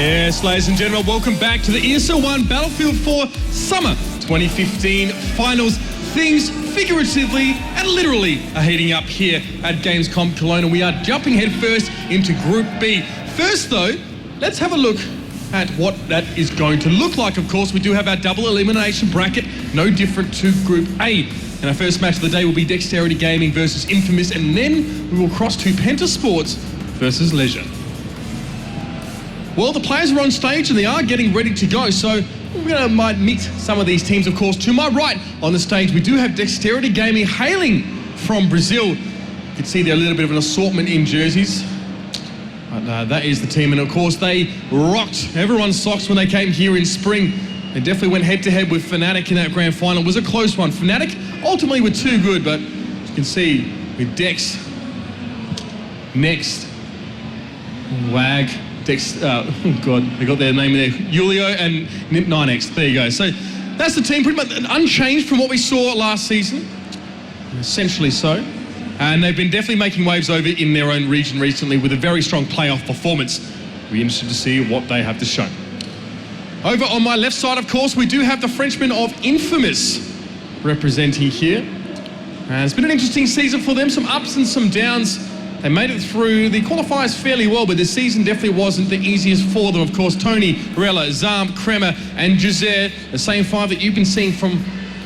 Yes, ladies and gentlemen, welcome back to the ESL One Battlefield 4 Summer 2015 Finals. Things figuratively and literally are heating up here at Gamescom Cologne, and we are jumping headfirst into Group B. First though, let's have a look at what that is going to look like. Of course, we do have our double elimination bracket, no different to Group A. And our first match of the day will be Dexterity Gaming versus InFamouS, and then we will cross to Pentasports versus Leisure. Well, the players are on stage and they are getting ready to go, so we might meet some of these teams, of course. To my right on the stage, we do have Dexterity Gaming hailing from Brazil. You can see there a little bit of an assortment in jerseys. But that is the team, and of course they rocked everyone's socks when they came here in spring. They definitely went head-to-head with Fnatic in that grand final. It was a close one. Fnatic ultimately were too good, but as you can see with Dex next, Wag, Dex, oh God, they got their name there, Julio and Nip9X. There you go. So that's the team, pretty much unchanged from what we saw last season, essentially so. And they've been definitely making waves over in their own region recently with a very strong playoff performance. We'll be interested to see what they have to show. Over on my left side, of course, we do have the Frenchman of InFamouS representing here. And it's been an interesting season for them, some ups and some downs. They made it through the qualifiers fairly well, but this season definitely wasn't the easiest for them. Of course, Tony, Rella, Zarm, Kremer, and Jose, the same five that you've been seeing from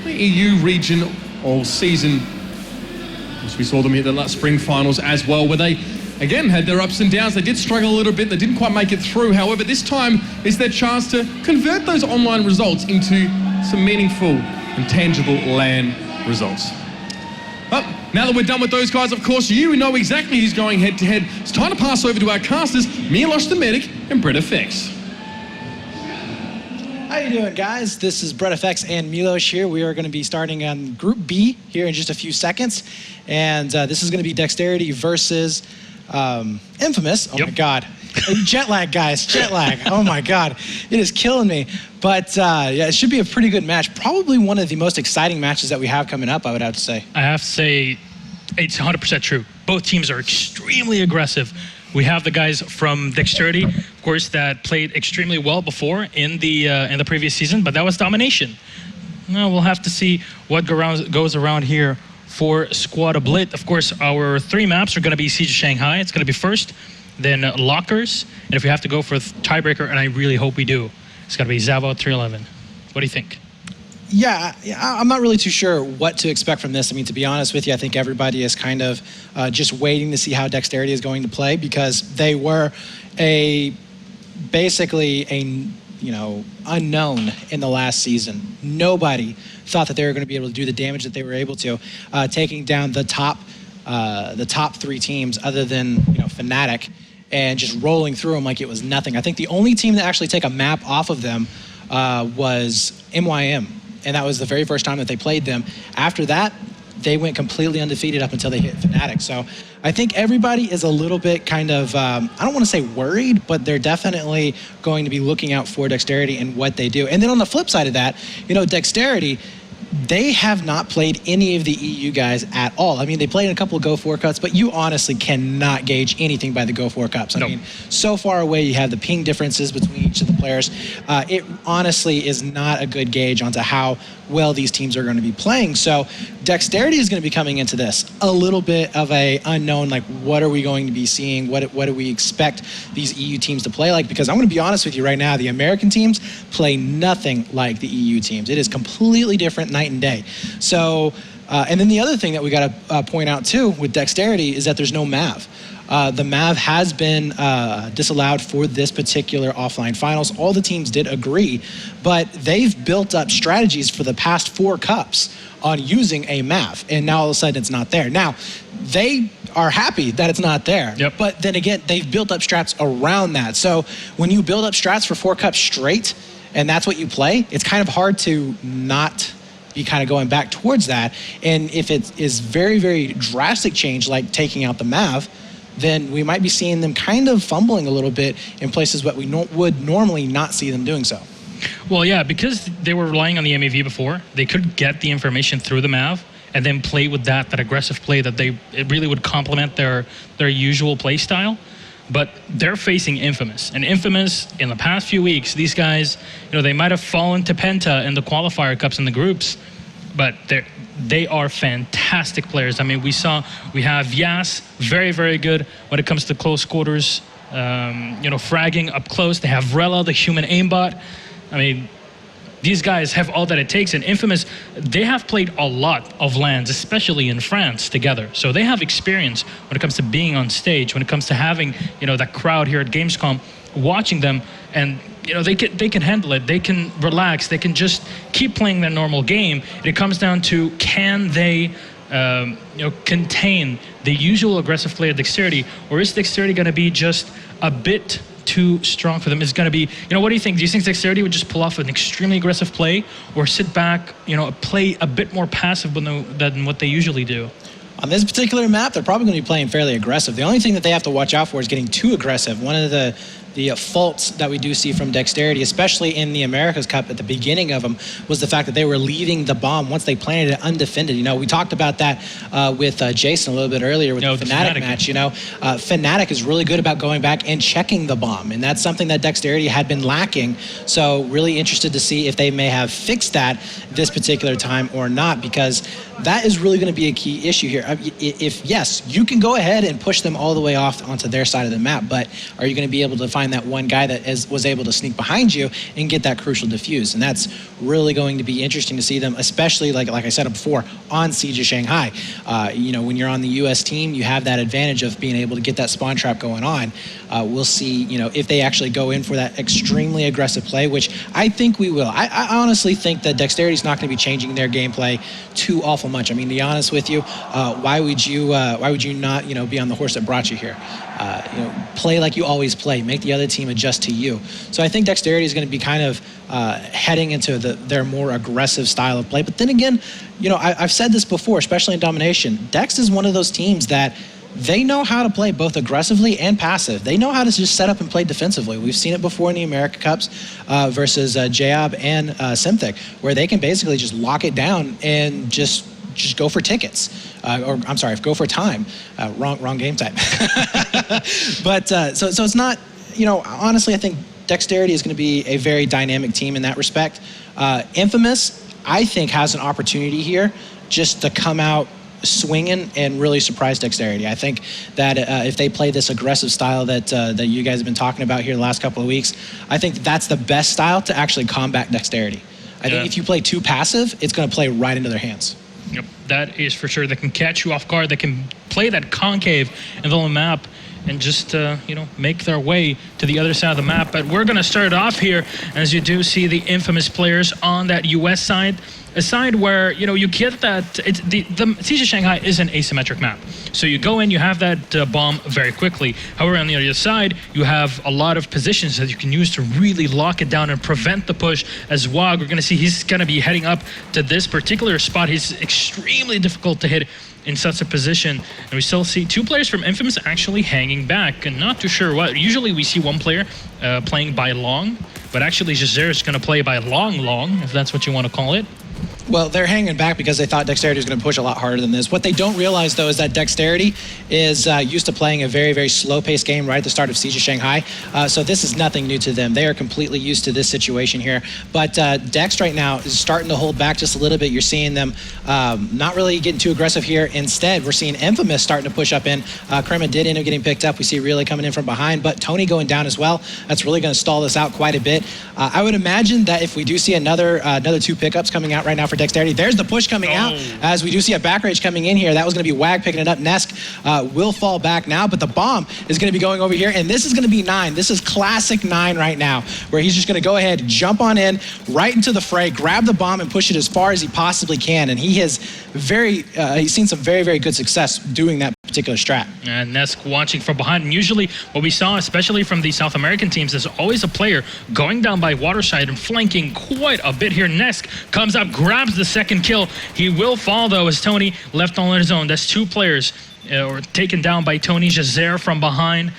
the EU region all season. We saw them at the spring finals as well, where they, again, had their ups and downs. They did struggle a little bit. They didn't quite make it through. However, this time is their chance to convert those online results into some meaningful and tangible LAN results. But now that we're done with those guys, of course, you know exactly who's going head-to-head. It's time to pass over to our casters, Milos the Medic and BrettFX. How you doing, guys? This is BrettFX and Milos here. We are going to be starting on Group B here in just a few seconds. And this is going to be Dexterity versus InFamouS. Oh, yep. My God. Jet lag, guys. Jet lag. Oh, my God. It is killing me. But, yeah, it should be a pretty good match. Probably one of the most exciting matches that we have coming up, I would have to say. I have to say it's 100% true. Both teams are extremely aggressive. We have the guys from Dexterity, of course, that played extremely well before in the previous season, but that was domination. Now we'll have to see what goes around here for Squad Oblit. Of course, our three maps are going to be Siege of Shanghai. It's going to be first, then Lockers, and if we have to go for a tiebreaker, and I really hope we do, it's going to be Zavo 311. What do you think? Yeah, I'm not really too sure what to expect from this. I mean, to be honest with you, I think everybody is kind of just waiting to see how Dexterity is going to play, because they were basically a unknown in the last season. Nobody thought that they were going to be able to do the damage that they were able to, taking down the top three teams other than Fnatic, and just rolling through them like it was nothing. I think the only team to actually take a map off of them was MYM. And that was the very first time that they played them. After that, they went completely undefeated up until they hit Fnatic. So I think everybody is a little bit kind of, I don't want to say worried, but they're definitely going to be looking out for Dexterity and what they do. And then on the flip side of that, Dexterity, they have not played any of the EU guys at all. I mean, they played in a couple of Go4 cups, but you honestly cannot gauge anything by the Go4 cups. I mean, so far away, you have the ping differences between each of the players. It honestly is not a good gauge onto how well these teams are going to be playing. So Dexterity is going to be coming into this a little bit of a unknown, like what are we going to be seeing? What do we expect these EU teams to play like? Because I'm going to be honest with you right now, the American teams play nothing like the EU teams. It is completely different night and day. So, and then the other thing that we got to point out too with Dexterity is that there's no MAV. The MAV has been disallowed for this particular offline finals. All the teams did agree, but they've built up strategies for the past 4 cups on using a MAV, and now all of a sudden it's not there. Now, they are happy that it's not there, but then again, they've built up strats around that. So when you build up strats for 4 cups straight, and that's what you play, it's kind of hard to not be kind of going back towards that. And if it is very, very drastic change, like taking out the MAV, then we might be seeing them kind of fumbling a little bit in places that we would normally not see them doing so. Well, yeah, because they were relying on the MAV before, they could get the information through the MAV and then play with that aggressive play that it really would complement their usual play style. but they're facing InFamouS. And InFamouS, in the past few weeks, these guys, they might have fallen to Penta in the qualifier cups in the groups, but they are fantastic players. I mean, we have Yas, very, very good when it comes to close quarters, fragging up close. They have Rella, the human aimbot. I mean, these guys have all that it takes. And InFamouS, they have played a lot of LANs, especially in France, together. So they have experience when it comes to being on stage, when it comes to having, that crowd here at Gamescom watching them. And, they can handle it. They can relax. They can just keep playing their normal game. And it comes down to, can they contain the usual aggressive play of Dexterity, or is Dexterity going to be just a bit too strong for them? It's going to be, what do you think? Do you think Dexterity would just pull off an extremely aggressive play, or sit back, play a bit more passive than what they usually do? On this particular map, they're probably going to be playing fairly aggressive. The only thing that they have to watch out for is getting too aggressive. One of the faults that we do see from Dexterity, especially in the America's Cup at the beginning of them, was the fact that they were leaving the bomb once they planted it undefended. We talked about that with Jason a little bit earlier with the Fnatic match. Fnatic is really good about going back and checking the bomb, and that's something that Dexterity had been lacking. So really interested to see if they may have fixed that this particular time or not, because that is really going to be a key issue here. If yes, you can go ahead and push them all the way off onto their side of the map, but are you going to be able to find that one guy that was able to sneak behind you and get that crucial defuse? And that's really going to be interesting to see them, especially like I said before, on Siege of Shanghai. When you're on the US team, you have that advantage of being able to get that spawn trap going on. We'll see, if they actually go in for that extremely aggressive play, which I think we will. I honestly think that Dexterity is not going to be changing their gameplay too awful much. I mean, to be honest with you, why would you not, be on the horse that brought you here? Play like you always play. Make the other team adjust to you. So I think Dexterity is going to be kind of heading into their more aggressive style of play. But then again, I've said this before, especially in Domination. Dex is one of those teams that they know how to play both aggressively and passive. They know how to just set up and play defensively. We've seen it before in the America Cups versus Jayob and Simthic, where they can basically just lock it down and just go for tickets, or I'm sorry, go for time. Wrong game type. But so it's not, honestly, I think Dexterity is going to be a very dynamic team in that respect. InFamouS, I think, has an opportunity here just to come out swinging and really surprise Dexterity. I think that if they play this aggressive style that you guys have been talking about here the last couple of weeks, I think that's the best style to actually combat Dexterity. I think if you play too passive, it's going to play right into their hands. Yep, that is for sure. They can catch you off guard. They can play that concave in the map and just, make their way to the other side of the map. But we're going to start off here, as you do see the InFamouS players on that US side, a side where, you get that, the Siege of Shanghai is an asymmetric map. So you go in, you have that bomb very quickly. However, on the other side, you have a lot of positions that you can use to really lock it down and prevent the push. As Wag, we're going to see he's going to be heading up to this particular spot. He's extremely difficult to hit in such a position. And we still see two players from InFamouS actually hanging back, and not too sure what. Usually we see one player playing by long, but actually Jazer is going to play by long, if that's what you want to call it. Well, they're hanging back because they thought Dexterity was going to push a lot harder than this. What they don't realize, though, is that Dexterity is used to playing a very, very slow-paced game right at the start of Siege of Shanghai. So this is nothing new to them. They are completely used to this situation here. But Dex right now is starting to hold back just a little bit. You're seeing them not really getting too aggressive here. Instead, we're seeing InFamouS starting to push up in. Krema did end up getting picked up. We see Relay coming in from behind, but Tony going down as well. That's really going to stall this out quite a bit. I would imagine that if we do see another two pickups coming out right now for Dexterity, there's the push coming out, as we do see a back rage coming in here. That was going to be Wag picking it up. Nesk will fall back now, but the bomb is going to be going over here, and this is going to be 9. This is classic 9 right now, where he's just going to go ahead, jump on in, right into the fray, grab the bomb, and push it as far as he possibly can. And he has he's seen some very, very good success doing that particular strat. And Nesk watching from behind. And usually what we saw, especially from the South American teams, is always a player going down by waterside and flanking quite a bit here. Nesk comes up, grabs the second kill. He will fall, though, as Tony left on his own. That's 2 players taken down by Tony. Jazer from behind.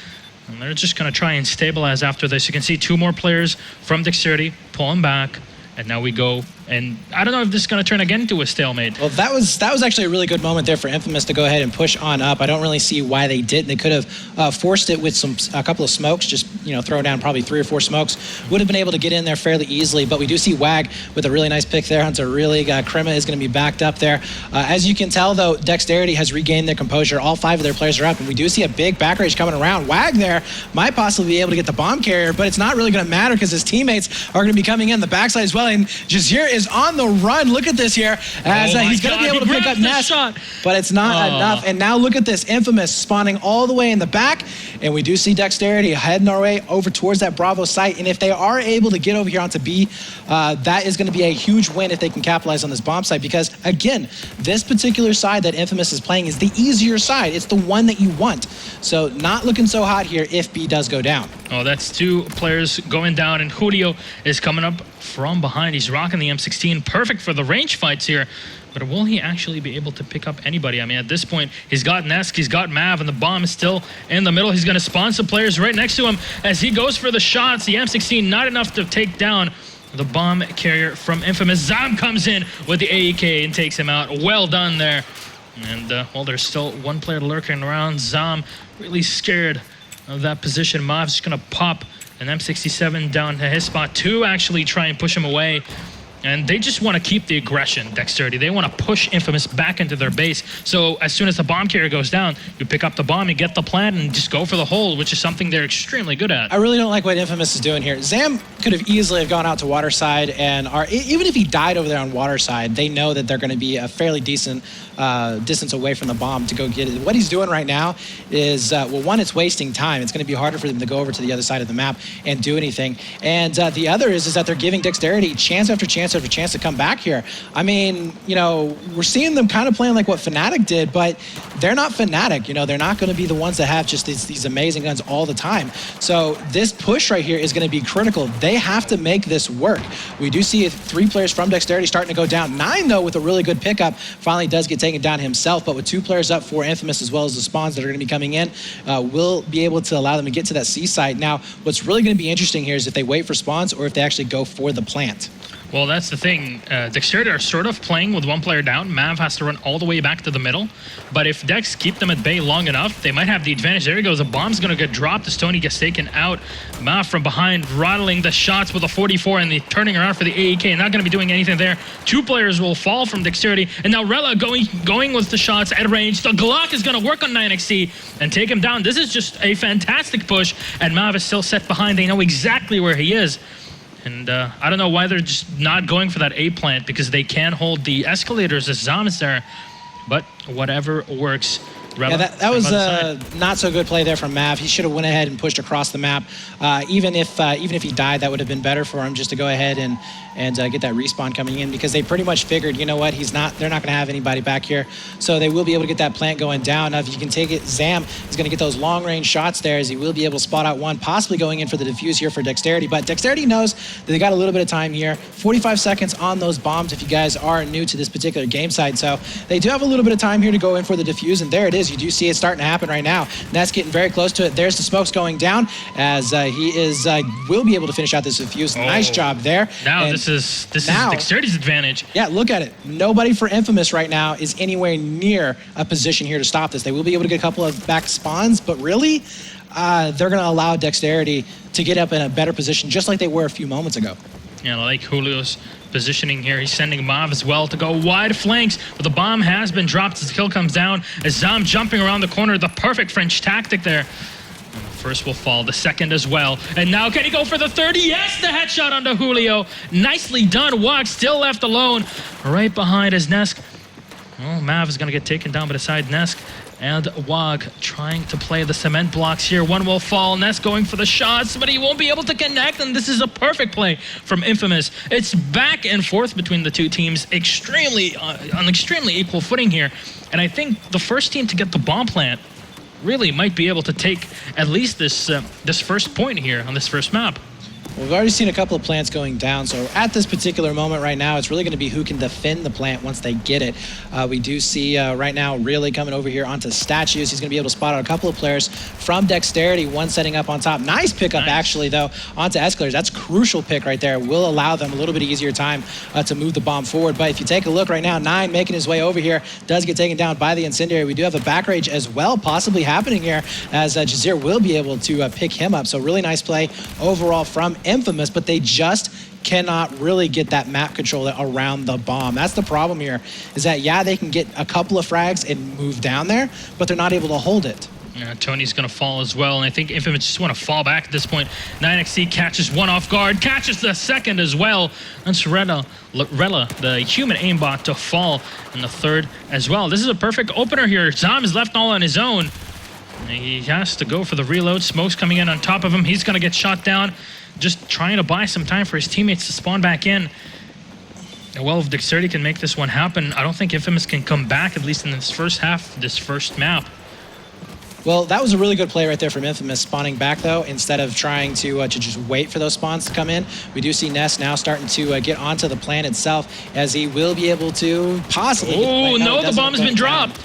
And they're just going to try and stabilize after this. You can see 2 more players from Dexterity pulling back. And now we go And I don't know if this is going to turn again into a stalemate. Well, that was actually a really good moment there for InFamouS to go ahead and push on up. I don't really see why they didn't. They could have forced it with a couple of smokes, just throw down probably 3 or 4 smokes. Would have been able to get in there fairly easily. But we do see Wag with a really nice pick there. Hunter really Krema is going to be backed up there. As you can tell, though, Dexterity has regained their composure. All 5 of their players are up, and we do see a big back rage coming around. Wag there might possibly be able to get the bomb carrier, but it's not really going to matter because his teammates are going to be coming in the backside as well. And Jazeer is on the run. Look at this here, as he's going to be able to pick up Nest, but it's not enough. And now look at this, InFamouS spawning all the way in the back, and we do see Dexterity heading our way over towards that Bravo site. And if they are able to get over here onto B, that is going to be a huge win if they can capitalize on this bomb site, because again, this particular side that InFamouS is playing is the easier side. It's the one that you want. So not looking so hot here if B does go down. Oh, that's 2 players going down, and Julio is coming up from behind. He's rocking the M16, perfect for the range fights here. But will he actually be able to pick up anybody? I mean, at this point, he's got Nesk, he's got Mav, and the bomb is still in the middle. He's going to spawn some players right next to him as he goes for the shots. The M16 not enough to take down the bomb carrier from InFamouS. Zam comes in with the AEK and takes him out. Well done there. And, well, there's still 1 player lurking around. Zam really scared of that position. Mav's just going to pop an M67 down to his spot. 2 actually try and push him away. And they just want to keep the aggression, Dexterity. They want to push InFamouS back into their base. So as soon as the bomb carrier goes down, you pick up the bomb, you get the plant, and just go for the hold, which is something they're extremely good at. I really don't like what InFamouS is doing here. Zam could have easily have gone out to Waterside, and even if he died over there on Waterside, they know that they're going to be a fairly decent distance away from the bomb to go get it. What he's doing right now is, well, one, it's wasting time. It's going to be harder for them to go over to the other side of the map and do anything. And the other is that they're giving Dexterity chance after chance after chance to come back here. I mean, we're seeing them kind of playing like what Fnatic did, but they're not Fnatic. They're not going to be the ones that have just these amazing guns all the time. So this push right here is going to be critical. They have to make this work. We do see 3 players from Dexterity starting to go down. 9, though, with a really good pickup, finally does get taken down himself, but with 2 players up for InFamouS as well as the spawns that are going to be coming in, will be able to allow them to get to that C site. Now, what's really going to be interesting here is if they wait for spawns or if they actually go for the plant. Well, that's the thing. Dexterity are sort of playing with 1 player down. Mav has to run all the way back to the middle. But if Dex keep them at bay long enough, they might have the advantage. There he goes. The bomb's going to get dropped. The Stony gets taken out. Mav from behind, rattling the shots with a 44 and the turning around for the AEK. Not going to be doing anything there. 2 players will fall from Dexterity. And now Rella going with the shots at range. The Glock is going to work on 9XC and take him down. This is just a fantastic push. And Mav is still set behind. They know exactly where he is. And I don't know why they're just not going for that A plant, because they can hold the escalators as Zam is there. But whatever works. Yeah, that was a not so good play there from Mav. He should have went ahead and pushed across the map. Even if he died, that would have been better for him, just to go ahead and get that respawn coming in, because they pretty much figured, you know what, they're not going to have anybody back here, so they will be able to get that plant going down. Now, if you can take it, Zam is going to get those long range shots there, as he will be able to spot out 1, possibly going in for the defuse here for Dexterity. But Dexterity knows that they got a little bit of time here. 45 seconds on those bombs if you guys are new to this particular game site, so they do have a little bit of time here to go in for the defuse, and there it is. You do see it starting to happen right now. And that's getting very close to it. There's the smokes going down, as he will be able to finish out this defuse. Nice job there. Now and this is Dexterity's advantage. Yeah, look at it. Nobody for InFamouS right now is anywhere near a position here to stop this. They will be able to get a couple of back spawns, but really, they're going to allow Dexterity to get up in a better position, just like they were a few moments ago. Yeah, I like Julio's positioning here. He's sending Mav as well to go wide flanks, but the bomb has been dropped as the kill comes down, as Zam jumping around the corner. The perfect French tactic there. And the first will fall, the second as well. And now can he go for the 30? Yes, the headshot onto Julio. Nicely done. Wag still left alone right behind his Nesk. Well, Mav is going to get taken down by the side Nesk. And Wag trying to play the cement blocks here. 1 will fall. Ness going for the shots, but he won't be able to connect. And this is a perfect play from InFamouS. It's back and forth between the 2 teams, on extremely equal footing here. And I think the first team to get the bomb plant really might be able to take at least this first point here on this first map. We've already seen a couple of plants going down, so at this particular moment right now, it's really going to be who can defend the plant once they get it. We do see right now really coming over here onto statues. He's going to be able to spot out a couple of players from Dexterity, one setting up on top. Nice pickup, actually, though, onto Escalators. That's crucial pick right there. Will allow them a little bit easier time to move the bomb forward. But if you take a look right now, 9 making his way over here, does get taken down by the Incendiary. We do have a back rage as well possibly happening here, as Jazeer will be able to pick him up. So really nice play overall from InFamouS, but they just cannot really get that map control around the bomb. That's the problem here, is that, yeah, they can get a couple of frags and move down there, but they're not able to hold it. Yeah, Tony's going to fall as well, and I think InFamouS just want to fall back at this point. 9XC catches one off guard, catches the second as well. That's Rella, the human aimbot, to fall in the third as well. This is a perfect opener here. Zam is left all on his own. He has to go for the reload. Smoke's coming in on top of him. He's going to get shot down. Just trying to buy some time for his teammates to spawn back in. Well, if Dexterity can make this one happen, I don't think InFamouS can come back, at least in this first half, this first map. Well, that was a really good play right there from InFamouS, spawning back, though, instead of trying to just wait for those spawns to come in. We do see Ness now starting to get onto the plan itself, as he will be able to possibly... Oh, no, the bomb's been dropped.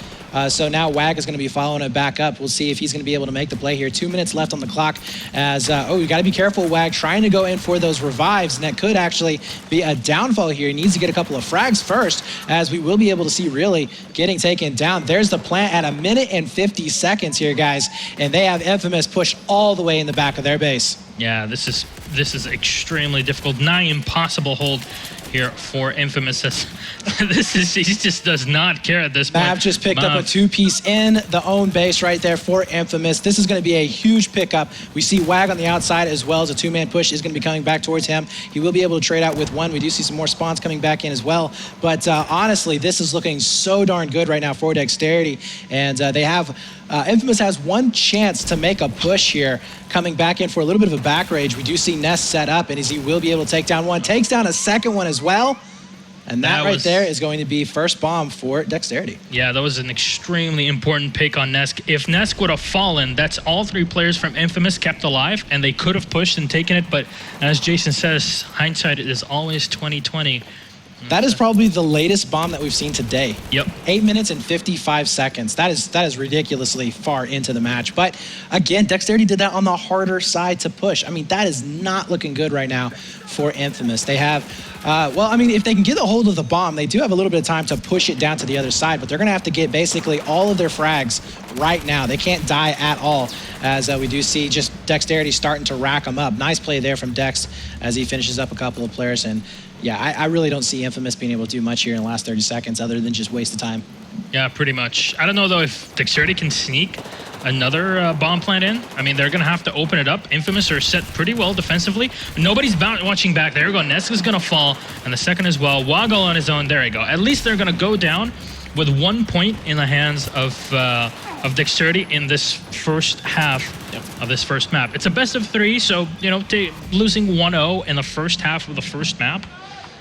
So now Wag is going to be following it back up. We'll see if he's going to be able to make the play here. 2 minutes left on the clock, as, you got to be careful, Wag, trying to go in for those revives, and that could actually be a downfall here. He needs to get a couple of frags first, as we will be able to see really getting taken down. There's the plant at 1 minute and 50 seconds here, guys, and they have InFamouS pushed all the way in the back of their base. Yeah, this is extremely difficult, nigh impossible hold here for InFamouS. He just does not care at this point. Mav just picked up a 2-piece in the own base right there for InFamouS. This is going to be a huge pickup. We see Wag on the outside as well as a 2-man push is going to be coming back towards him. He will be able to trade out with one. We do see some more spawns coming back in as well. But honestly, this is looking so darn good right now for Dexterity. And they have... InFamouS has one chance to make a push here, coming back in for a little bit of a back rage. We do see Ness set up, and he will be able to take down one. Takes down a second one as well. And that right there is going to be first bomb for Dexterity. Yeah, that was an extremely important pick on Nesk. If Nesk would have fallen, that's all 3 players from InFamouS kept alive, and they could have pushed and taken it. But as Jason says, hindsight is always 20/20. That is probably the latest bomb that we've seen today. Yep. 8 minutes and 55 seconds. That is ridiculously far into the match. But again, Dexterity did that on the harder side to push. I mean, that is not looking good right now for InFamouS. They have, well, I mean, if they can get a hold of the bomb, they do have a little bit of time to push it down to the other side, but they're going to have to get basically all of their frags right now. They can't die at all, as we do see just Dexterity starting to rack them up. Nice play there from Dex as he finishes up a couple of players. And yeah, I really don't see InFamouS being able to do much here in the last 30 seconds other than just waste of time. Yeah, pretty much. I don't know, though, if Dexterity can sneak another bomb plant in. I mean, they're going to have to open it up. InFamouS are set pretty well defensively. Nobody's watching back. There we go. Neska's going to fall, and the second as well. Waggle on his own. There you go. At least they're going to go down with 1 point in the hands of Dexterity in this first half of this first map. It's a best of 3, so, you know, losing 1-0 in the first half of the first map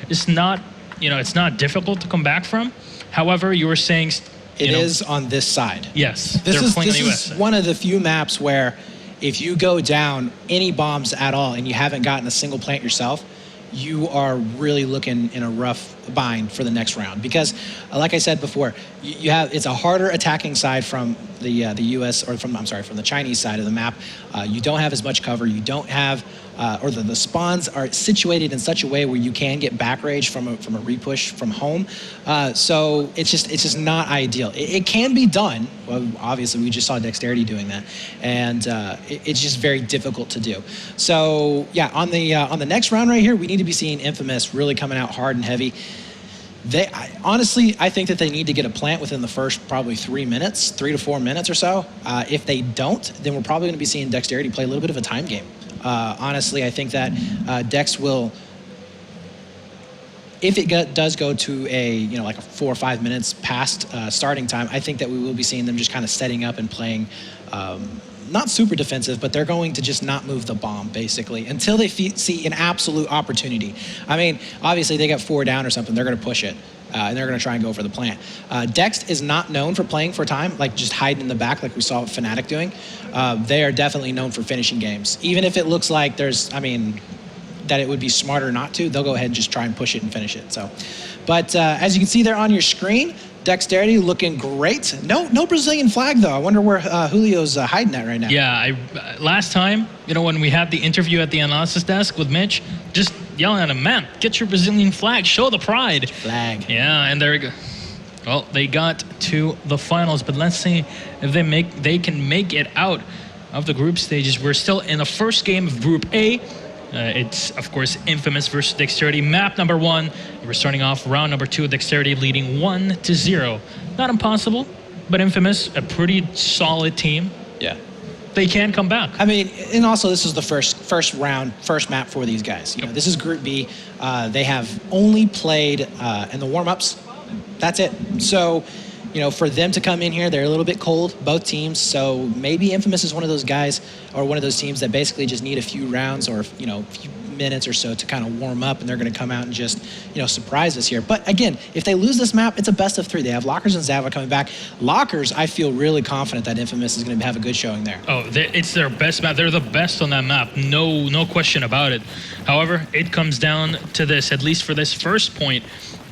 is not, you know, it's not difficult to come back from. However, you were saying... It is on this side. Yes. This is one of the few maps where if you go down any bombs at all and you haven't gotten a single plant yourself, you are really looking in a rough bind for the next round. Because, like I said before, you have it's a harder attacking side from the U.S. or from the Chinese side of the map. You don't have as much cover. You don't have or the spawns are situated in such a way where you can get back rage from a repush from home. So it's just not ideal. It can be done. Well, obviously we just saw Dexterity doing that, and it's just very difficult to do. So yeah, on the next round right here, we need to be seeing InFamouS really coming out hard and heavy. Honestly, I think that they need to get a plant within the first probably 3 to 4 minutes or so. If they don't, then we're probably going to be seeing Dexterity play a little bit of a time game. Honestly, I think that Dex will, if it does go to like a 4 or 5 minutes past starting time, I think that we will be seeing them just kind of setting up and playing not super defensive, but they're going to just not move the bomb, basically, until they see an absolute opportunity. I mean, obviously, they got 4 down or something, they're going to push it, and they're going to try and go for the plant. Dex is not known for playing for time, like just hiding in the back like we saw Fnatic doing. They are definitely known for finishing games. Even if it looks like there's, I mean, that it would be smarter not to, they'll go ahead and just try and push it and finish it. So, but as you can see there on your screen, Dexterity looking great. No Brazilian flag though. I wonder where Julio's hiding at right now. Yeah, last time, when we had the interview at the analysis desk with Mitch, just yelling at him, man, get your Brazilian flag, show the pride. Flag. Yeah, and there we go. Well, they got to the finals, but let's see if they can make it out of the group stages. We're still in the first game of Group A. It's, of course, InFamouS versus Dexterity. Map number 1. We're starting off round number 2 with Dexterity leading 1-0. Not impossible, but InFamouS, a pretty solid team. Yeah. They can come back. I mean, and also this is the first map for these guys. This is Group B. They have only played in the warm-ups. That's it. So, for them to come in here, they're a little bit cold, both teams. So maybe InFamouS is one of those guys or one of those teams that basically just need a few rounds or, a few minutes or so to kind of warm up, and they're going to come out and just, surprise us here. But again, if they lose this map, it's a best of 3. They have Lockers and Zava coming back. Lockers, I feel really confident that InFamouS is going to have a good showing there. Oh, it's their best map. They're the best on that map. No question about it. However, it comes down to this, at least for this first point.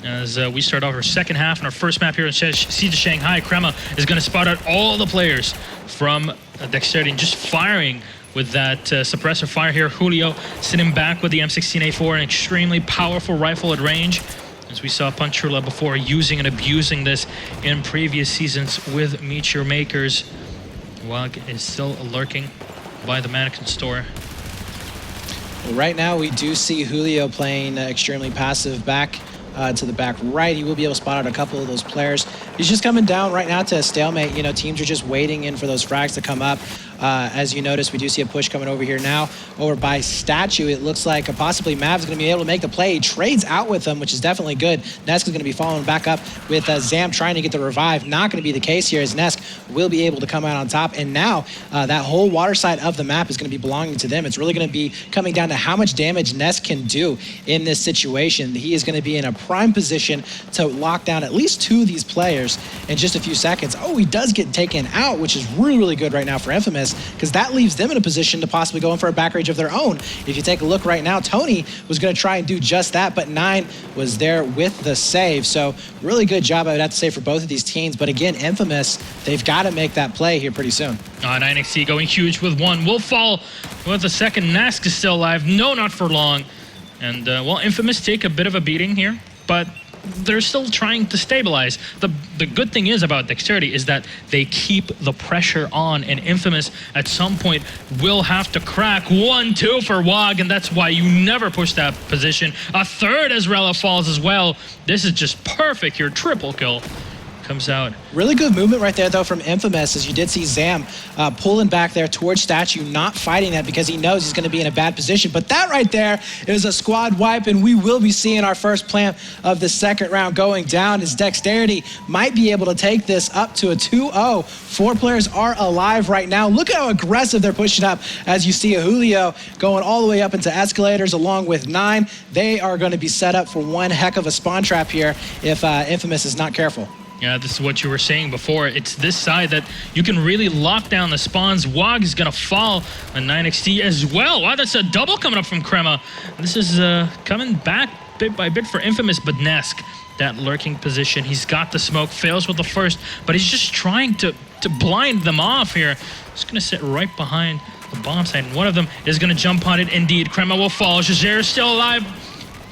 As we start off our second half in our first map here in Siege of Shanghai, Crema is going to spot out all the players from Dexterity and just firing with that suppressor fire here. Julio sitting back with the M16A4, an extremely powerful rifle at range. As we saw Punchula before, using and abusing this in previous seasons with Meteor Makers. Wag is still lurking by the mannequin store. Well, right now we do see Julio playing extremely passive back to the back right. He will be able to spot out a couple of those players. He's just coming down right now to a stalemate. Teams are just waiting in for those frags to come up. As you notice, we do see a push coming over here now. Over by Statue, it looks like possibly Mav's going to be able to make the play. He trades out with them, which is definitely good. Nesk is going to be following back up with Zam trying to get the revive. Not going to be the case here, as Nesk will be able to come out on top. And now that whole water side of the map is going to be belonging to them. It's really going to be coming down to how much damage Nesk can do in this situation. He is going to be in a prime position to lock down at least 2 of these players in just a few seconds. Oh, he does get taken out, which is really, really good right now for InFamouS, because that leaves them in a position to possibly go in for a back rage of their own. If you take a look right now, Tony was going to try and do just that, but 9 was there with the save. So really good job, I would have to say, for both of these teams. But again, InFamouS, they've got to make that play here pretty soon. 9XC going huge with 1. Will fall with the second. Nask is still alive. No, not for long. And, well, InFamouS take a bit of a beating here, but they're still trying to stabilize. The good thing is about Dexterity is that they keep the pressure on, and InFamouS at some point will have to crack. 1-2 for Wag, and that's why you never push that position. A third as Rella falls as well. This is just perfect here. Triple kill comes out. Really good movement right there, though, from InFamouS, as you did see Zam pulling back there towards Statue, not fighting that because he knows he's going to be in a bad position. But that right there is a squad wipe, and we will be seeing our first plant of the second round going down, as Dexterity might be able to take this up to a 2-0. 4 players are alive right now. Look at how aggressive they're pushing up, as you see Julio going all the way up into escalators along with 9. They are going to be set up for one heck of a spawn trap here if InFamouS is not careful. Yeah, this is what you were saying before. It's this side that you can really lock down the spawns. Wag is going to fall on 9XT as well. Wow, that's a double coming up from Crema. This is coming back bit by bit for InFamouS, but Nesk, that lurking position. He's got the smoke, fails with the first, but he's just trying to blind them off here. He's going to sit right behind the bomb site, and one of them is going to jump on it. Indeed, Crema will fall. Jazer is still alive,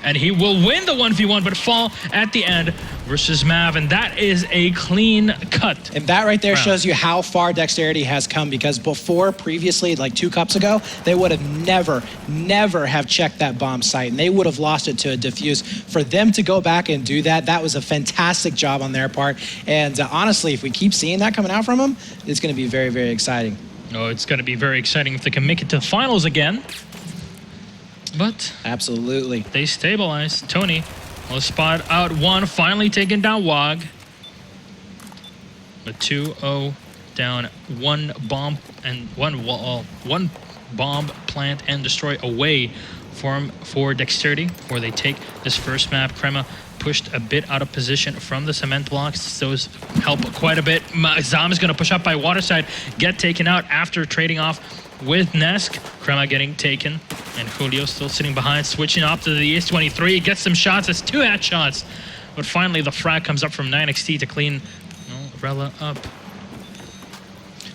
and he will win the 1v1, but fall at the end versus Mav, and that is a clean cut. And that right there shows you how far Dexterity has come, because before, previously, like 2 cups ago, they would have never have checked that bomb site, and they would have lost it to a defuse. For them to go back and do that, that was a fantastic job on their part. And honestly, if we keep seeing that coming out from them, it's going to be very, very exciting. Oh, it's going to be very exciting if they can make it to the finals again. But absolutely, they stabilize. Tony will spot out 1, finally taking down Wag. A 2-0 down, 1 bomb and 1 bomb plant and destroy away for Dexterity, where they take this first map. Crema pushed a bit out of position from the cement blocks. Those help quite a bit. Zam is going to push up by Waterside, get taken out after trading off with Nesk. Crema getting taken, and Julio still sitting behind, switching off to the ES23. Gets some shots. It's 2 headshots, but finally the frag comes up from 9XT to clean Rella up.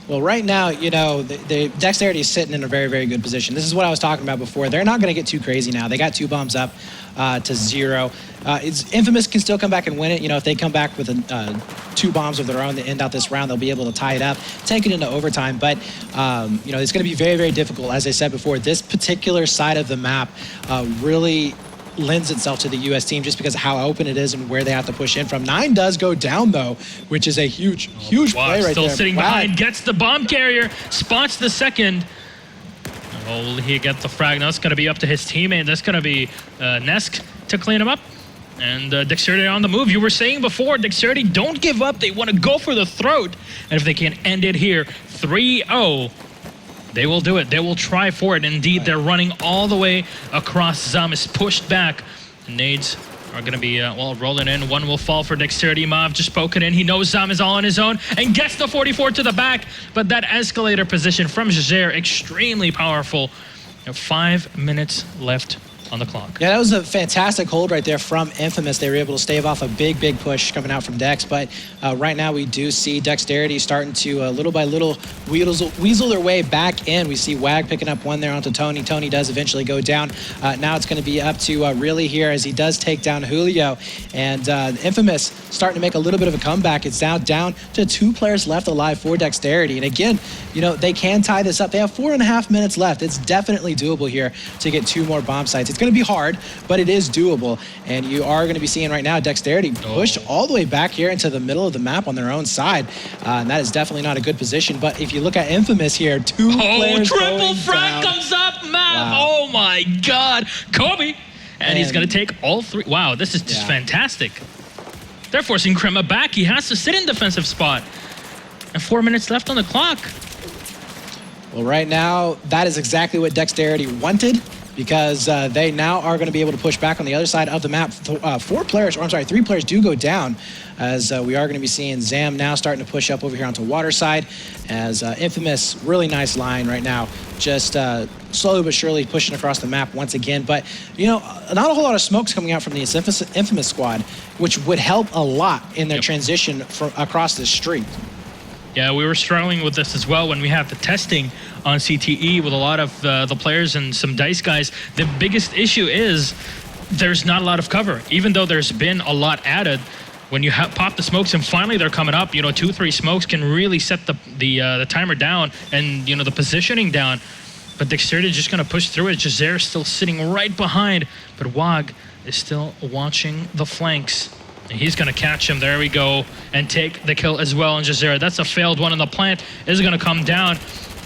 Well, right now, you know, the Dexterity is sitting in a very, very good position. This is what I was talking about before. They're not going to get too crazy now. They got 2 bombs up to 0. InFamouS can still come back and win it. You know, if they come back with 2 bombs of their own to end out this round, they'll be able to tie it up, take it into overtime. But, you know, it's going to be very, very difficult. As I said before, this particular side of the map really lends itself to the US team just because of how open it is and where they have to push in from. 9 does go down, though, which is a huge play right still there. Still sitting behind, gets the bomb carrier, spots the second. Will he get the frag? Now it's going to be up to his teammate. That's going to be Nesk to clean him up. And Dexterity on the move. You were saying before, Dexterity don't give up. They want to go for the throat. And if they can end it here, 3-0, they will do it. They will try for it. Indeed, they're running all the way across. Zam is pushed back. The nades are going to be, well, rolling in. One will fall for Dexterity. Mav just poking in. He knows Zam is all on his own and gets the 44 to the back. But that escalator position from Jazer, extremely powerful. 5 minutes left on the clock. Yeah, that was a fantastic hold right there from InFamouS. They were able to stave off a big push coming out from Dex, but right now we do see Dexterity starting to little by little weasel their way back in. We see Wag picking up one there onto Tony. Tony does eventually go down. Now it's going to be up to Really here as he does take down Julio, and InFamouS starting to make a little bit of a comeback. It's now down to 2 players left alive for Dexterity, and again, you know, they can tie this up. They have 4.5 minutes left. It's definitely doable here to get 2 more bomb sites. It's going to be hard, but it is doable. And you are going to be seeing right now Dexterity pushed all the way back here into the middle of the map on their own side. And that is definitely not a good position. But if you look at InFamouS here, 2 players triple frag down. comes up, Mav. Wow. Oh my God. Kobe. And he's going to take all 3. Wow, this is just fantastic. They're forcing Crema back. He has to sit in defensive spot. And 4 minutes left on the clock. Well, right now, that is exactly what Dexterity wanted, because they now are going to be able to push back on the other side of the map. 3 players do go down, as we are going to be seeing Zam now starting to push up over here onto water side, as InFamouS, really nice line right now, just slowly but surely pushing across the map once again. But, you know, not a whole lot of smokes coming out from the InFamouS squad, which would help a lot in their transition from across the street. Yeah, we were struggling with this as well when we had the testing on CTE with a lot of the players and some DICE guys. The biggest issue is there's not a lot of cover. Even though there's been a lot added, when you pop the smokes and finally they're coming up, you know, 2-3 smokes can really set the timer down and, you know, the positioning down. But Dexterity is just going to push through it. Jazer still sitting right behind, but Wag is still watching the flanks. He's going to catch him. There we go. And take the kill as well. And Jazer, that's a failed one. And the plant is going to come down.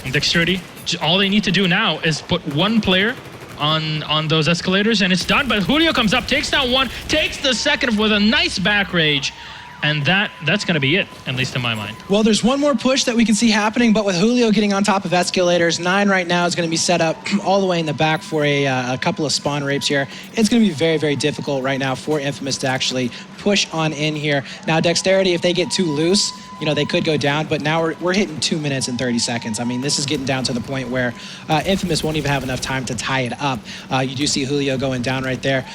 And Dexterity, all they need to do now is put 1 player on those escalators, and it's done. But Julio comes up, takes down 1, takes the second with a nice back rage. And that's going to be it, at least in my mind. Well, there's one more push that we can see happening, but with Julio getting on top of escalators, 9 right now is going to be set up all the way in the back for a couple of spawn rapes here. It's going to be very, very difficult right now for InFamouS to actually push on in here. Now, Dexterity, if they get too loose, you know, they could go down, but now we're hitting 2 minutes and 30 seconds. I mean, this is getting down to the point where InFamouS won't even have enough time to tie it up. You do see Julio going down right there.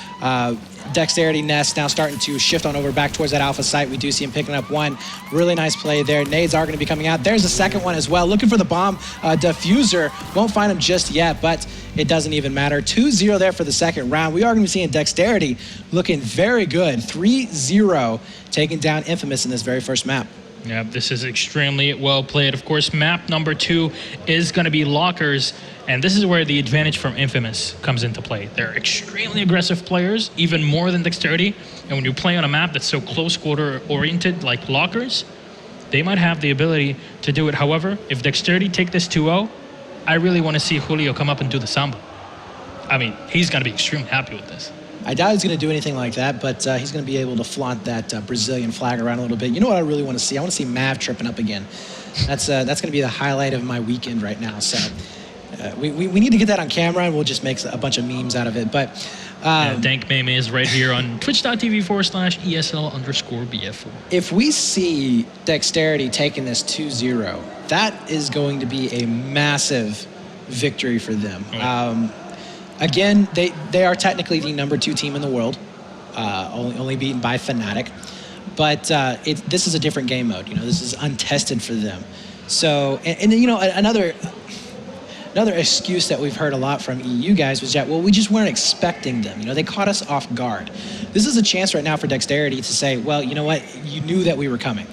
Dexterity Nest now starting to shift on over back towards that alpha site. We do see him picking up 1. Really nice play there. Nades are going to be coming out. There's the second one as well. Looking for the bomb. Diffuser won't find him just yet, but it doesn't even matter. 2-0 there for the second round. We are going to be seeing Dexterity looking very good. 3-0 taking down InFamouS in this very first map. Yeah, this is extremely well played. Of course, map number 2 is going to be lockers, and this is where the advantage from InFamouS comes into play. They're extremely aggressive players, even more than Dexterity, and when you play on a map that's so close quarter oriented like lockers, they might have the ability to do it. However, if Dexterity take this 2-0, I really want to see Julio come up and do the samba. I mean, he's going to be extremely happy with this. I doubt he's going to do anything like that, but he's going to be able to flaunt that Brazilian flag around a little bit. You know what I really want to see? I want to see Mav tripping up again. That's going to be the highlight of my weekend right now. So we need to get that on camera, and we'll just make a bunch of memes out of it. But Dank Meme is right here on twitch.tv/ESL_BF4. If we see Dexterity taking this 2-0, that is going to be a massive victory for them. Again, they are technically the number 2 team in the world, only beaten by Fnatic. But this is a different game mode. This is untested for them. So, and another excuse that we've heard a lot from EU guys was that, well, we just weren't expecting them. They caught us off guard. This is a chance right now for Dexterity to say, well, you know what? You knew that we were coming.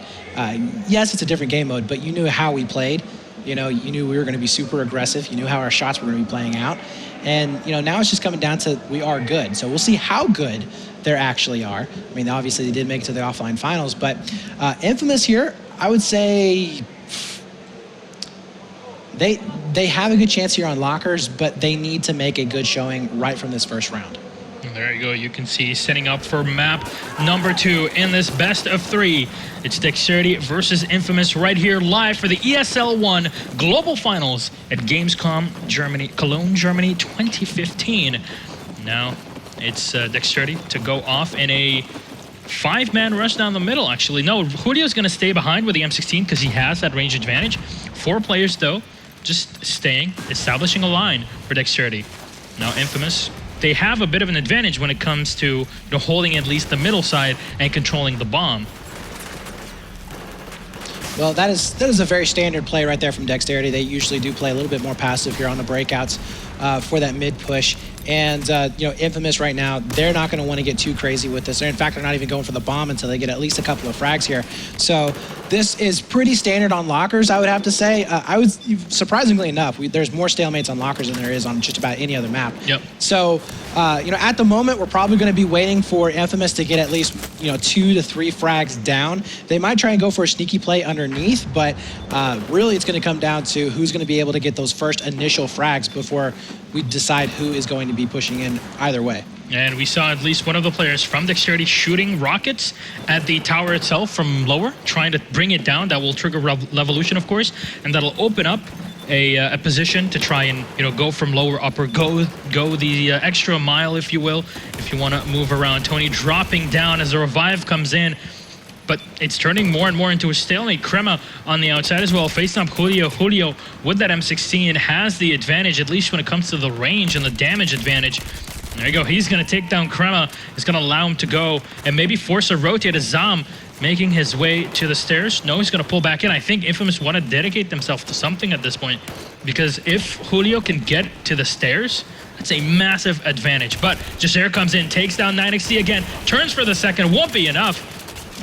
Yes, it's a different game mode, but you knew how we played. You knew we were going to be super aggressive. You knew how our shots were going to be playing out. And, now it's just coming down to we are good. So we'll see how good they actually are. I mean, obviously they did make it to the offline finals, but InFamouS here, I would say they have a good chance here on lockers, but they need to make a good showing right from this first round. There you go. You can see setting up for map number 2 in this best of 3. It's Dexterity versus InFamouS right here live for the ESL One Global Finals at Gamescom Germany, Cologne, Germany 2015. Now it's Dexterity to go off in a 5-man rush down the middle, actually. No, Julio's going to stay behind with the M16 because he has that range advantage. 4 players, though, just staying, establishing a line for Dexterity. Now InFamouS, they have a bit of an advantage when it comes to holding at least the middle side and controlling the bomb. Well, that is a very standard play right there from Dexterity. They usually do play a little bit more passive here on the breakouts for that mid push. And, InFamouS right now, they're not going to want to get too crazy with this. In fact, they're not even going for the bomb until they get at least a couple of frags here. So this is pretty standard on lockers, I would have to say. Surprisingly enough, there's more stalemates on lockers than there is on just about any other map. Yep. So, at the moment, we're probably going to be waiting for InFamouS to get at least, 2 to 3 frags down. They might try and go for a sneaky play underneath, but really it's going to come down to who's going to be able to get those first initial frags before we decide who is going to be pushing in either way. And we saw at least one of the players from Dexterity shooting rockets at the tower itself from lower, trying to bring it down. That will trigger Revolution, of course, and that'll open up a position to try and go from lower upper, go the extra mile, if you will, if you want to move around. Tony dropping down as the revive comes in. But it's turning more and more into a stalemate. Crema on the outside as well, facing up Julio. Julio, with that M16, has the advantage, at least when it comes to the range and the damage advantage. There you go. He's going to take down Crema. It's going to allow him to go and maybe force a rotate as Zam making his way to the stairs. No, he's going to pull back in. I think InFamouS want to dedicate themselves to something at this point, because if Julio can get to the stairs, that's a massive advantage. But Jaser comes in, takes down 9XC again, turns for the second, won't be enough.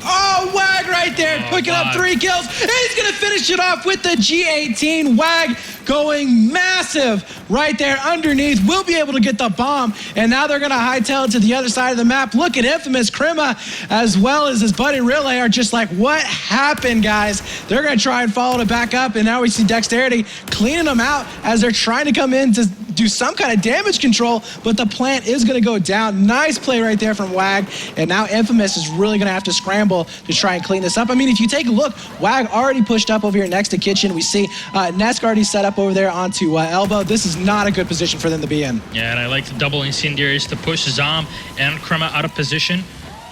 Oh, Wag right there, picking up 3 kills. And he's going to finish it off with the G18. Wag going massive right there underneath. Will be able to get the bomb. And now they're going to hightail it to the other side of the map. Look at InFamouS. Crema, as well as his buddy Relay, are just like, what happened, guys? They're going to try and follow it back up. And now we see Dexterity cleaning them out as they're trying to come in to do some kind of damage control, but the plant is going to go down. Nice play right there from Wag. And now InFamouS is really going to have to scramble to try and clean this up. I mean, if you take a look, Wag already pushed up over here next to Kitchen. We see Nesk already set up over there onto Elbow. This is not a good position for them to be in. Yeah, and I like the double incendiaries to push Zam and Crema out of position.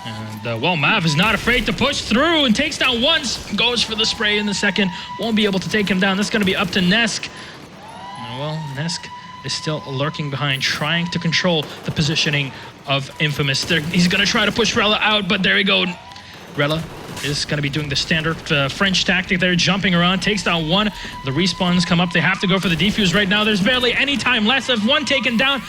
And, well, Mav is not afraid to push through and takes down once, goes for the spray in the second. Won't be able to take him down. That's going to be up to Nesk. Well, Nesk is still lurking behind, trying to control the positioning of InFamouS. He's going to try to push Rella out, but there we go. Rella is going to be doing the standard French tactic there, jumping around, takes down one. The respawns come up. They have to go for the defuse right now. There's barely any time left. Of one taken down,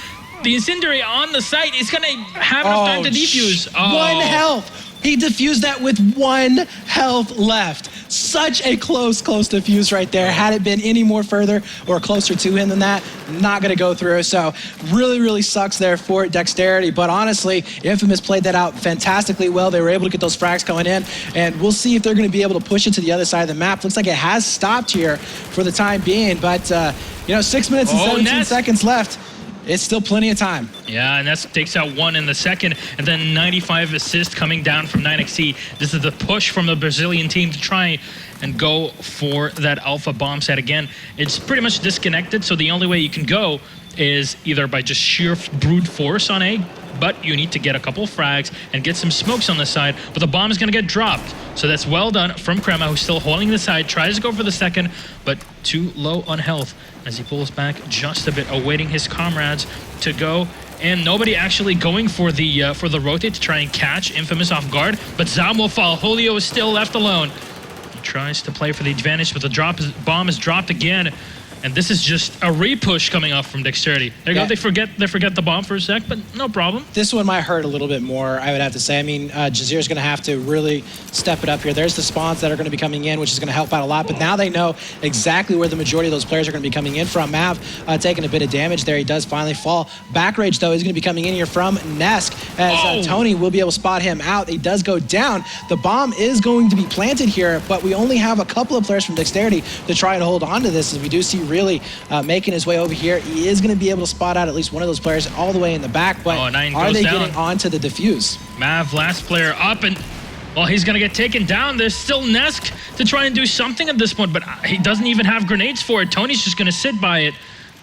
the incendiary on the site is going to have enough time to defuse. 1 health. He defused that with 1 health left. Such a close defuse right there. Had it been any more further or closer to him than that, not going to go through. So really sucks there for Dexterity. But honestly, InFamouS played that out fantastically well. They were able to get those frags going in. And we'll see if they're going to be able to push it to the other side of the map. Looks like it has stopped here for the time being. But, 6 minutes and 17 seconds left. It's still plenty of time. Yeah, and that takes out 1 in the second, and then 95 assist coming down from 9XC. This is the push from the Brazilian team to try and go for that alpha bomb set again. It's pretty much disconnected, so the only way you can go is either by just sheer brute force on A, but you need to get a couple frags and get some smokes on the side, but the bomb is going to get dropped. So that's well done from Crema, who's still holding the side, tries to go for the second, but too low on health as he pulls back just a bit, awaiting his comrades to go. And nobody actually going for the rotate to try and catch InFamouS off guard, but Zam will fall. Julio is still left alone. He tries to play for the advantage, but the bomb is dropped again. And this is just a re-push coming off from Dexterity. There you go. They forget the bomb for a sec, but no problem. This one might hurt a little bit more, I would have to say. I mean, Jazir's going to have to really step it up here. There's the spawns that are going to be coming in, which is going to help out a lot. But now they know exactly where the majority of those players are going to be coming in from. Mav taking a bit of damage there. He does finally fall. Back rage, though, is going to be coming in here from Nesk, as Tony will be able to spot him out. He does go down. The bomb is going to be planted here, but we only have a couple of players from Dexterity to try and hold on to this, as we do see really making his way over here. He is going to be able to spot out at least one of those players all the way in the back, but are they getting onto the defuse? Mav, last player up, and well, he's going to get taken down. There's still Nesk to try and do something at this point, but he doesn't even have grenades for it. Tony's just going to sit by it,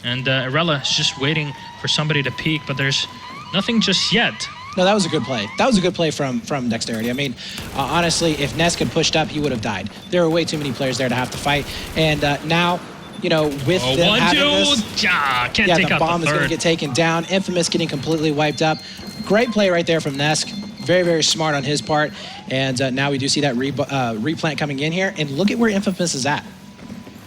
and Irela is just waiting for somebody to peek, but there's nothing just yet. No, that was a good play. That was a good play from Dexterity. I mean, honestly, if Nesk had pushed up, he would have died. There were way too many players there to have to fight, and now, you know, with them having this, the bomb is going to get taken down. InFamouS getting completely wiped up. Great play right there from Nesk. Very, very smart on his part. And now we do see that replant coming in here. And look at where InFamouS is at.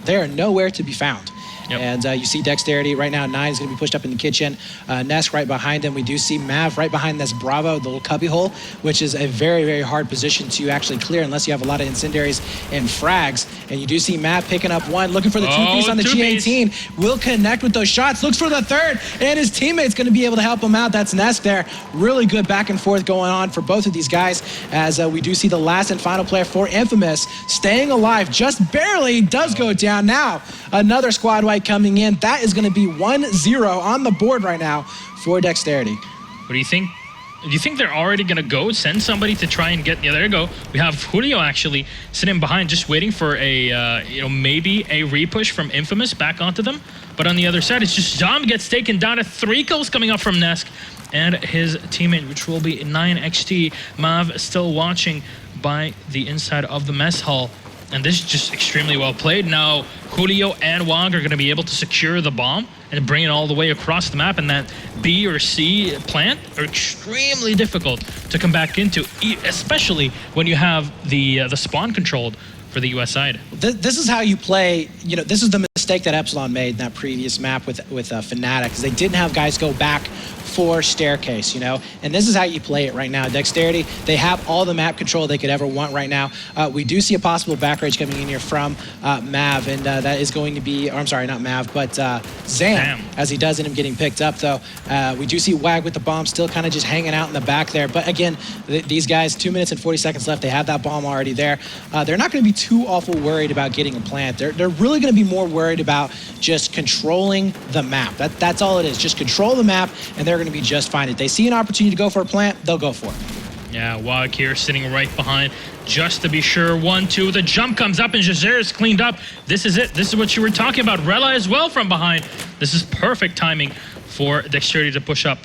They are nowhere to be found. Yep. And you see Dexterity right now. 9 is going to be pushed up in the kitchen. Nesk right behind him. We do see Mav right behind this Bravo, the little cubby hole, which is a very, very hard position to actually clear unless you have a lot of incendiaries and frags. And you do see Mav picking up one, looking for the two-piece on the G18. Will connect with those shots. Looks for the third, and his teammate's going to be able to help him out. That's Nesk there. Really good back and forth going on for both of these guys, as we do see the last and final player for InFamouS staying alive just barely. Does go down now. Another squad wipe coming in. That is going to be 1-0 on the board right now for Dexterity. What do you think? Do you think they're already going to go send somebody to try and get... Yeah, there you go. We have Julio actually sitting behind, just waiting for a, maybe a repush from InFamouS back onto them. But on the other side, it's just Zom gets taken down to 3 kills coming up from Nesk and his teammate, which will be 9XT. Mav still watching by the inside of the mess hall. And this is just extremely well played. Now, Julio and Wong are going to be able to secure the bomb and bring it all the way across the map. And that B or C plant are extremely difficult to come back into, especially when you have the spawn controlled for the US side. This is how you play. You know, this is the mistake that Epsilon made in that previous map with Fnatic, is they didn't have guys go back for staircase, you know, and this is how you play it right now. Dexterity, they have all the map control they could ever want right now. We do see a possible back rage coming in here from Mav, and that is going to be, or I'm sorry, not Mav, but Zam, as he does end up getting picked up, though. We do see Wag with the bomb still kind of just hanging out in the back there, but again, these guys, 2 minutes and 40 seconds left, they have that bomb already there. They're not going to be too awful worried about getting a plant. They're really going to be more worried about just controlling the map. That's all it is, just control the map, and they're going to be just fine. If they see an opportunity to go for a plant, they'll go for it. Yeah, Wag here sitting right behind just to be sure. 1-2, the jump comes up and Jazer is cleaned up. This is it. This is what you were talking about. Rella as well from behind. This is perfect timing for Dexterity to push up.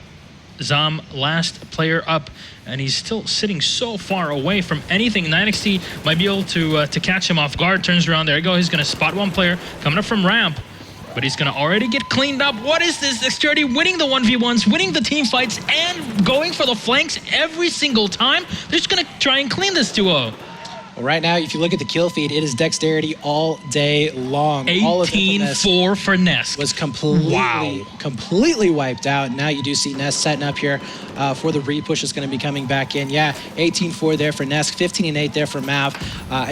Zam, last player up, and he's still sitting so far away from anything. 9XT might be able to catch him off guard. Turns around, there you go. He's going to spot one player coming up from ramp, but he's going to already get cleaned up. What is this? Dexterity winning the 1v1s, winning the team fights, and going for the flanks every single time. They're just going to try and clean this duo. Well, right now, if you look at the kill feed, it is Dexterity all day long. 18-4 for Nesk. Was completely wiped out. Now you do see Nesk setting up here for the repush that's going to be coming back in. Yeah, 18-4 there for Nesk, 15-8 there for Mav.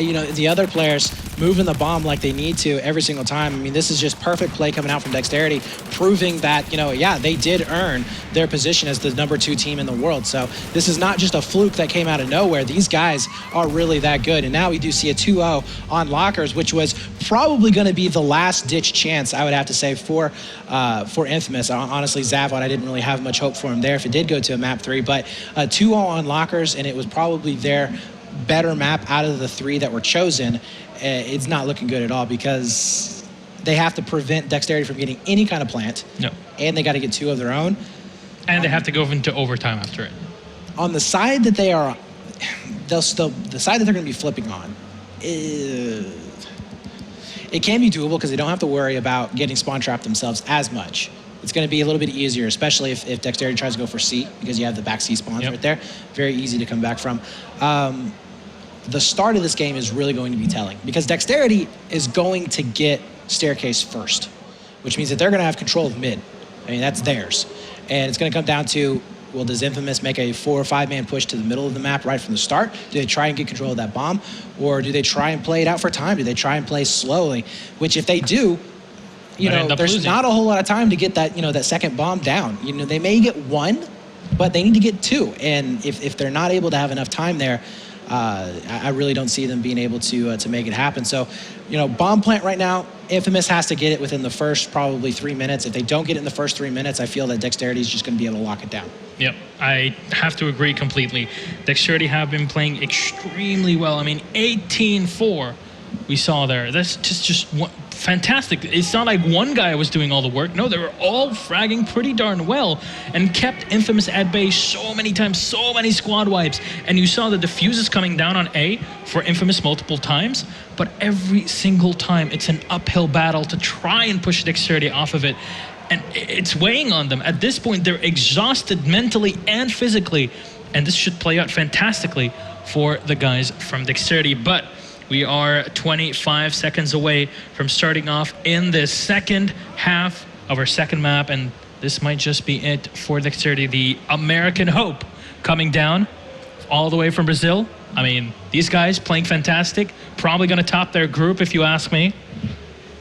You know, the other players moving the bomb like they need to every single time. I mean, this is just perfect play coming out from Dexterity, proving that, you know, yeah, they did earn their position as the #2 team in the world. So this is not just a fluke that came out of nowhere. These guys are really that good. And now we do see a 2-0 on lockers, which was probably going to be the last-ditch chance, I would have to say, for InFamouS. Honestly, Zavod, I didn't really have much hope for him there if it did go to a map 3, but 2-0 on lockers, and it was probably their better map out of the 3 that were chosen. It's not looking good at all because they have to prevent Dexterity from getting any kind of plant, and they got to get 2 of their own. And they have to go into overtime after it. On the side that they are, the side that they're going to be flipping on, it can be doable because they don't have to worry about getting spawn trapped themselves as much. It's going to be a little bit easier, especially if Dexterity tries to go for C, because you have the back C spawns right there. Very easy to come back from. The start of this game is really going to be telling, because Dexterity is going to get Staircase first, which means that they're going to have control of mid. I mean, that's theirs. And it's going to come down to, well, does InFamouS make a 4 or 5 man push to the middle of the map right from the start? Do they try and get control of that bomb? Or do they try and play it out for time? Do they try and play slowly? Which if they do, there's not a whole lot of time to get that, that second bomb down. They may get 1, but they need to get 2. And if they're not able to have enough time there, I really don't see them being able to make it happen. So, bomb plant right now, InFamouS has to get it within the first probably 3 minutes. If they don't get it in the first 3 minutes, I feel that Dexterity is just going to be able to lock it down. Yep, I have to agree completely. Dexterity have been playing extremely well. I mean, 18-4 we saw there. That's just fantastic. It's not like one guy was doing all the work. No, they were all fragging pretty darn well and kept InFamouS at bay so many times, so many squad wipes. And you saw the diffuses coming down on A for InFamouS multiple times, but every single time it's an uphill battle to try and push Dexterity off of it. And it's weighing on them. At this point, they're exhausted mentally and physically, and this should play out fantastically for the guys from Dexterity. But we are 25 seconds away from starting off in the second half of our second map, and this might just be it for Dexterity. The American Hope coming down all the way from Brazil. I mean, these guys playing fantastic. Probably going to top their group, if you ask me.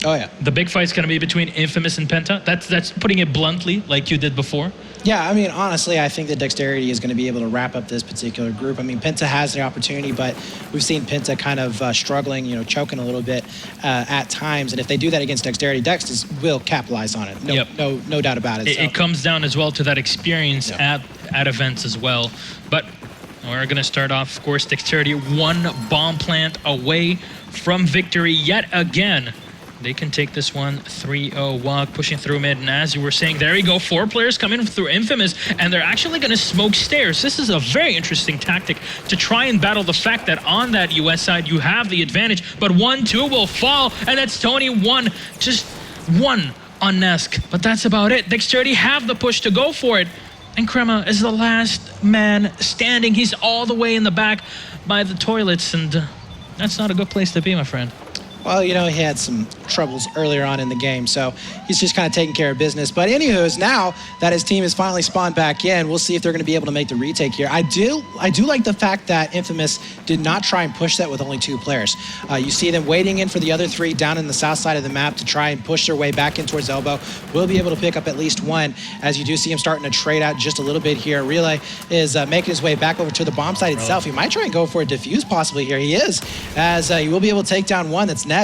Oh, yeah. The big fight's going to be between InFamouS and Penta. That's putting it bluntly, like you did before. Yeah, I mean, honestly, I think that Dexterity is going to be able to wrap up this particular group. I mean, Penta has the opportunity, but we've seen Penta kind of struggling, choking a little bit at times. And if they do that against Dexterity, Dex will capitalize on it. No doubt about it. It comes down as well to that experience at events as well. But we're going to start off, of course, Dexterity 1 bomb plant away from victory yet again. They can take this one 3-0 walk, pushing through mid. And as you were saying, there you go. 4 players coming through InFamouS, and they're actually going to smoke stairs. This is a very interesting tactic to try and battle the fact that on that US side, you have the advantage. But 1-2 will fall, and that's Tony 1. Just 1 on Nesk. But that's about it. Dexterity have the push to go for it. And Crema is the last man standing. He's all the way in the back by the toilets, and that's not a good place to be, my friend. Well, he had some troubles earlier on in the game, so he's just kind of taking care of business. But anywho, now that his team has finally spawned back in, we'll see if they're going to be able to make the retake here. I do like the fact that InFamouS did not try and push that with only 2 players. You see them waiting in for the other 3 down in the south side of the map to try and push their way back in towards Elbow. We'll be able to pick up at least 1, as you do see him starting to trade out just a little bit here. Relay is making his way back over to the bomb site itself. He might try and go for a defuse possibly here. He is, as he will be able to take down 1. That's Nesk.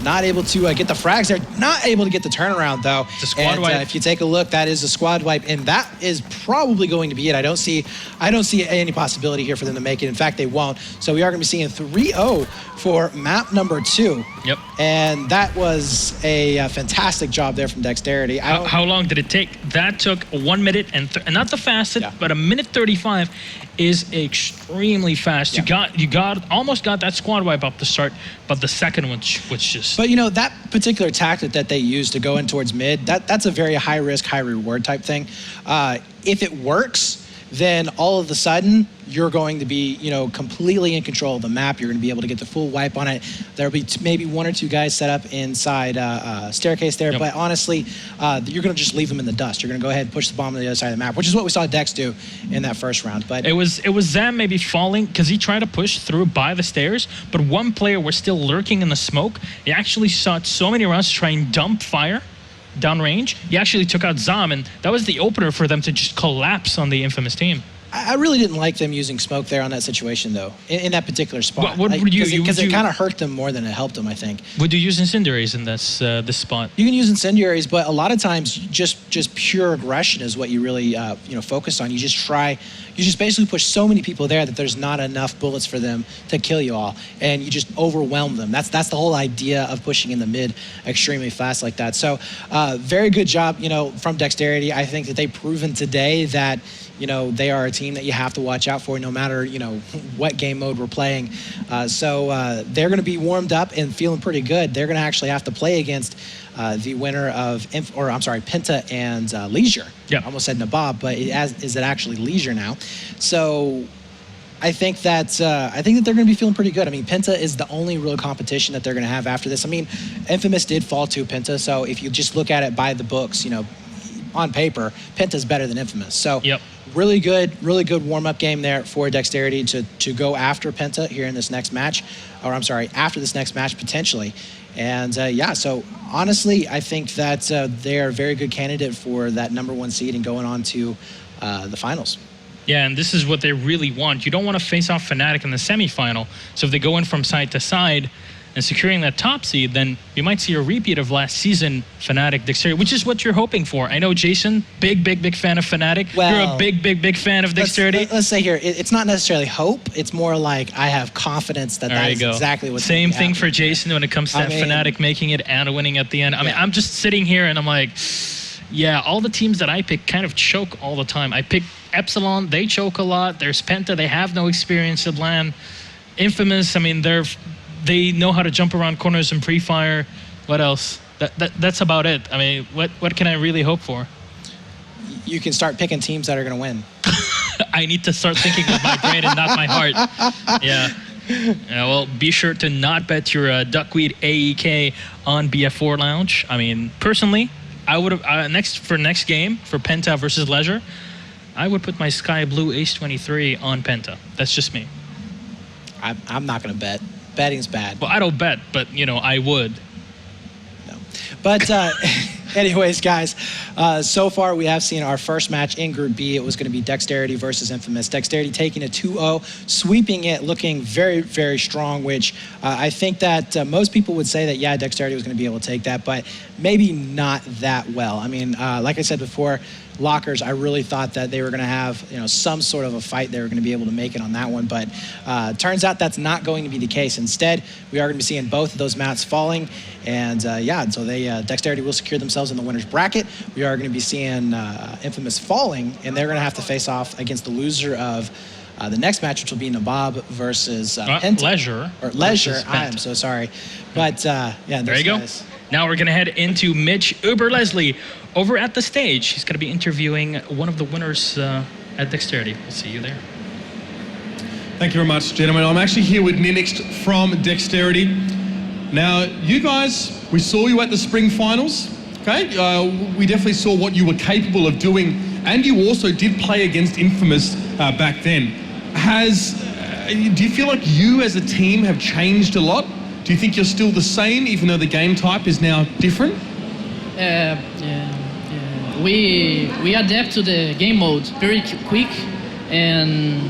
Not able to get the frags there. Not able to get the turnaround, though. It's a squad wipe. If you take a look, that is a squad wipe, and that is probably going to be it. I don't see any possibility here for them to make it. In fact, they won't. So we are going to be seeing 3-0 for map number 2. Yep. And that was a fantastic job there from Dexterity. How long did it take? That took 1 minute and not the fastest, but a minute 35 is extremely fast. Yeah. You almost got that squad wipe up to start, but the second one was just. But that particular tactic that they used to go in towards mid, that's a very high risk, high reward type thing. If it works, then all of a sudden you're going to be, completely in control of the map. You're going to be able to get the full wipe on it. There'll be maybe 1 or 2 guys set up inside staircase there, but honestly, you're going to just leave them in the dust. You're going to go ahead and push the bomb to the other side of the map, which is what we saw Dex do in that first round. But it was them maybe falling because he tried to push through by the stairs, but 1 player was still lurking in the smoke. He actually shot so many rounds to try and dump fire downrange. He actually took out Zam, and that was the opener for them to just collapse on the InFamouS team. I really didn't like them using smoke there on that situation, though, in that particular spot. What would you- Because would it you- kind of hurt them more than it helped them, I think. Would you use incendiaries in this spot? You can use incendiaries, but a lot of times just pure aggression is what you really focus on. You just basically push so many people there that there's not enough bullets for them to kill you all, and you just overwhelm them. That's the whole idea of pushing in the mid extremely fast like that. So very good job, from Dexterity. I think that they've proven today that they are a team that you have to watch out for no matter, what game mode we're playing. So they're going to be warmed up and feeling pretty good. They're going to actually have to play against the winner of, Penta and Leisure. Yeah. I almost said Nabob, but is it actually Leisure now? So I think that they're going to be feeling pretty good. I mean, Penta is the only real competition that they're going to have after this. I mean, InFamouS did fall to Penta, so if you just look at it by the books, on paper, Penta's better than InFamouS. So Yep. really good warm-up game there for Dexterity to go after Penta here in this next match, after this next match potentially. And so honestly, I think that they're a very good candidate for that #1 seed and going on to the finals. Yeah, and this is what they really want. You don't want to face off Fnatic in the semifinal. So if they go in from side to side and securing that top seed, then you might see a repeat of last season Fnatic Dexterity, which is what you're hoping for. I know Jason, big fan of Fnatic. Well, you're a big fan of Dexterity. Let's say here, it's not necessarily hope. It's more like I have confidence that that is exactly what's Same gonna thing happen. for Jason when it comes to Fnatic making it and winning at the end. I mean, I'm just sitting here and I'm like, yeah, all the teams that I pick kind of choke all the time. I pick Epsilon, they choke a lot. There's Penta, they have no experience at LAN. InFamouS, I mean, they know how to jump around corners and pre-fire. What else? That's about it. I mean, what can I really hope for? You can start picking teams that are going to win. I need to start thinking with my brain and not my heart. Yeah. Well, be sure to not bet your Duckweed AEK on BF4 Lounge. I mean, personally, I would have next game for Penta versus Leisure, I would put my Sky Blue Ace 23 on Penta. That's just me. I'm not going to bet. Betting's bad. Well, I don't bet, but I would. No. But anyways, guys, so far we have seen our first match in Group B. It was going to be Dexterity versus InFamouS. Dexterity taking a 2-0, sweeping it, looking very, very strong, which I think that most people would say that, yeah, Dexterity was going to be able to take that, but maybe not that well. I mean, like I said before, Lockers, I really thought that they were going to have, some sort of a fight. They were going to be able to make it on that one, but turns out that's not going to be the case. Instead, we are going to be seeing both of those mats falling, and so they Dexterity will secure themselves in the winner's bracket. We are going to be seeing InFamouS falling, and they're going to have to face off against the loser of the next match, which will be Nabob versus Penta. Leisure. I am so sorry, but there you go. Guys. Now we're going to head into Mitch Uber-Leslie over at the stage. He's going to be interviewing one of the winners at Dexterity. We'll see you there. Thank you very much, gentlemen. I'm actually here with Ninixed from Dexterity. Now, you guys, we saw you at the spring finals, okay? We definitely saw what you were capable of doing, and you also did play against InFamouS back then. Do you feel like you as a team have changed a lot? Do you think you're still the same, even though the game type is now different? We adapt to the game mode very quick, and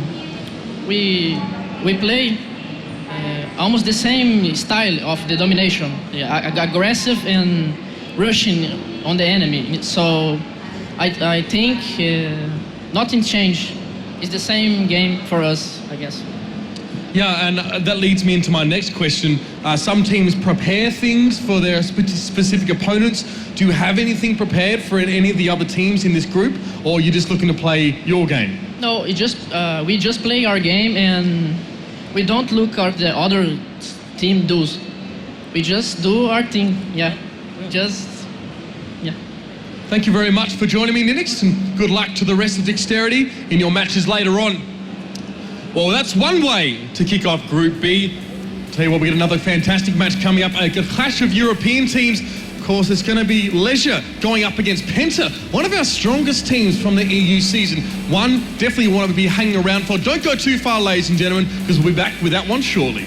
we play almost the same style of the domination, aggressive and rushing on the enemy. So I think nothing changed. It's the same game for us, I guess. Yeah, and that leads me into my next question. Some teams prepare things for their specific opponents. Do you have anything prepared for any of the other teams in this group, or are you just looking to play your game? No, we just play our game, and we don't look at the other team does. We just do our thing. Yeah. Thank you very much for joining me, Ninix, and good luck to the rest of Dexterity in your matches later on. Well, that's one way to kick off Group B. Tell you what, we got another fantastic match coming up, a clash of European teams. Of course, it's going to be Leisure going up against Penta, one of our strongest teams from the EU season. One definitely want to be hanging around for. Don't go too far, ladies and gentlemen, because we'll be back with that one shortly.